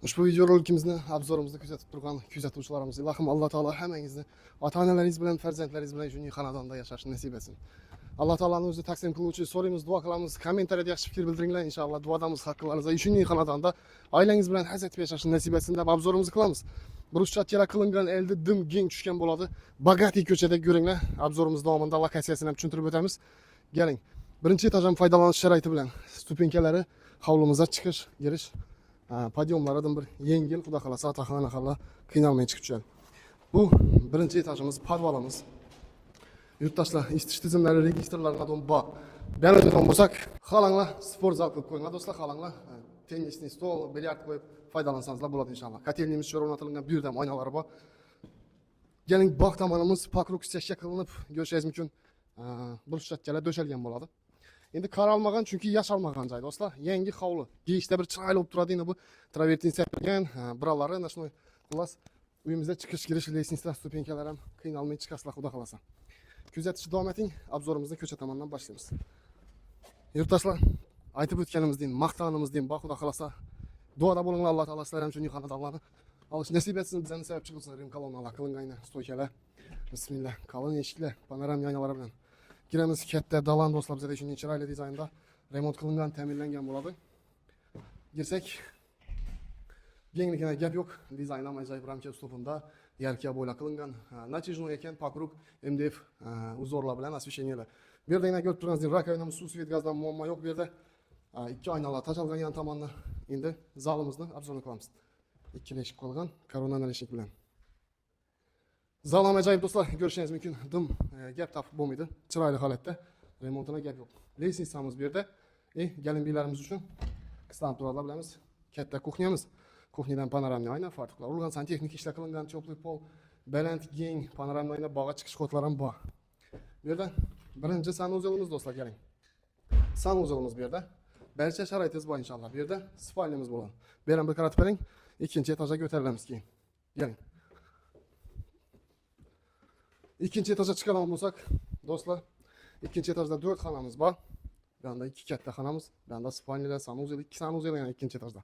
Ushbu videorolikimizni, obzorimizni kuzatib turgan kuzatuvchilarimiz, ilohim Alloh taolo hammangizni ota-onalaringiz bilan, farzandlaringiz bilan shunday xonadonda yashashni nasib etsin. Alloh taolani o'zi taqsim qiluvchi, so'raymiz, duo qilamiz, kommentariyada yaxshi fikr bildiringlar inshaalloh. Duodamiz haqqingizda shunday xonadonda oilangiz bilan haz etib yashashni nasib etsin deb obzorimizni qilamiz. Bruschatkala qilingan elde dim keng tushgan bo'ladi. Bagati ko'chada ko'ringlar. Obzorimiz davomida lokatsiyasini ham tushuntirib o'tamiz. Keling. Birinchi etajdan foydalanish sharoiti bilan stupenkalari, hovlimizga chiqish, girish podyomlardan bir yengil, xudo xolasa, ataxona xalla qiynalmay chiqib tushadi. Bu birinchi etajimiz, podvalimiz. Yurtdoshlar, isitish tizimlari, registrlarga bor. Beriladigan bo'lsak, xalanglar sport zal qilib qo'yinglar, do'stlar, xalanglar tennisni stol, bilyard qo'yib foydalansangizlar bo'ladi inshaalloh. Kotelnimiz uchun o'rnatilgan bir yerdam oynalari bor. Keling, bog' tomonimiz pokruk seshya qilinib, ko'rishingiz mumkin. Burchakchalar döşelgen bo'ladi. Endi qaralmagan, chunki yashalmagan joy, do'stlar. Yangi hovli. Girishda bir chiroyli bo'lib turadi, endi bu travertin sepilgan, biralari ana shunday xullas uyimizga chiqish girish lestnitsa stupenkalar ham qiynalmay chiqasizlar, xudo xolasa. Kuzatishni davom eting, obzorimizni ko'cha tomondan boshlaymiz. Yurtdoshlar, aytib o'tganimizdek, maqtanimizdek, xudo xolasa duoda bo'linglar, Alloh taolo sizlar ham shunday xonadonlarni olish nasib etsin, bizlarni sababchi qilsin. Rim kolonnalar qilingan stoykalar. Bismillah, qalin eshiklar, panoram yonalari bilan giramiz. Katta dalan do'stlar, bizda shunday chiroyli dizaynda remont qilingan, ta'minlangan bo'ladi. Girsak, kenglikdan gap yo'q. Dizayn ham ajoyib ramka uslubida yarkiya bo'yla qilingan. Natijnoy ekan, pokruk, MDF uzorlar bilan освещениyalar. Bu yerda yana ko'rib turganingizdek, rakovinamiz, suv, svet, gazdan muammo yo'q bu yerda. Ikki oynalar tashlangan yan tomonda. Endi zalimizni obzorni qilamiz. Ikkili eshik qolgan, koronadan eshik bilan. Zal ham ajoyib do'stlar, ko'rishingiz mumkin. Dim gap topib bo'lmaydi. Chiroyli holatda. Remontuna gap yo'q. Lestnitsamiz bu yerda. Galinbiylarimiz uchun qislanib turadilar bilamiz. Katta kuxnyamiz. Kuxnyadan panoramli oyna, fartuqlar urilgan, santexnik ishlar qilingan, cho'pli pol, baland, keng, panoramli oyna, bog'a chiqish kodlari ham bor. Bu yerda birinchi sanuzelimiz do'stlar, keling. Sanuzelimiz bu yerda. Barcha sharoitingiz bor inshaalloh. Bu yerda spalnyamiz bo'ladi. Bu yerdan bir qaratib bering. Ikkinchi etajga ko'tarilamiz keyin. Keling. İkinci etaja çıkalım olsak dostlar, ikinci etajda 4 xonamiz bor. Bu yanda 2 katta xonamiz, bu yanda spalniyalar, sanuzel, 2 sanuzel yani ikinci etajda.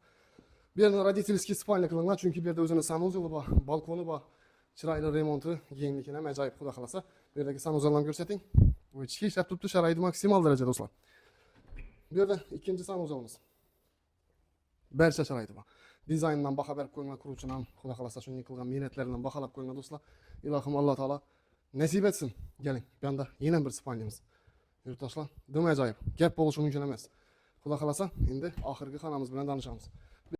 Bu yerda rodительskiy spalniya qilingan, chunki bu yerda o'zining sanuzeli bor, balkoni bor. Chiroyli remonti, kengligini ham ajoyib, xudo xolasa. Bu yerdagi sanuzelni ko'rsating. Bu ichki ishlab turibdi, sharoiti maksimal darajada do'stlar. Bu yerda ikkinchi sanuzelimiz. Barcha sharoiti bor. Dizayndan baho berib qo'ygan quruvchini ham, xudo xolasa shunday qilgan me'natlaridan baholab qo'ygan do'stlar. Ilohim Alloh taolo nasib etsin. Keling, bu yanda yana bir spalnyamiz. Yurtdoshlar, dim ajoyib. Gap bo'lishi mumkin emas. Xudo xolasa, endi oxirgi xonamiz bilan tanishamiz.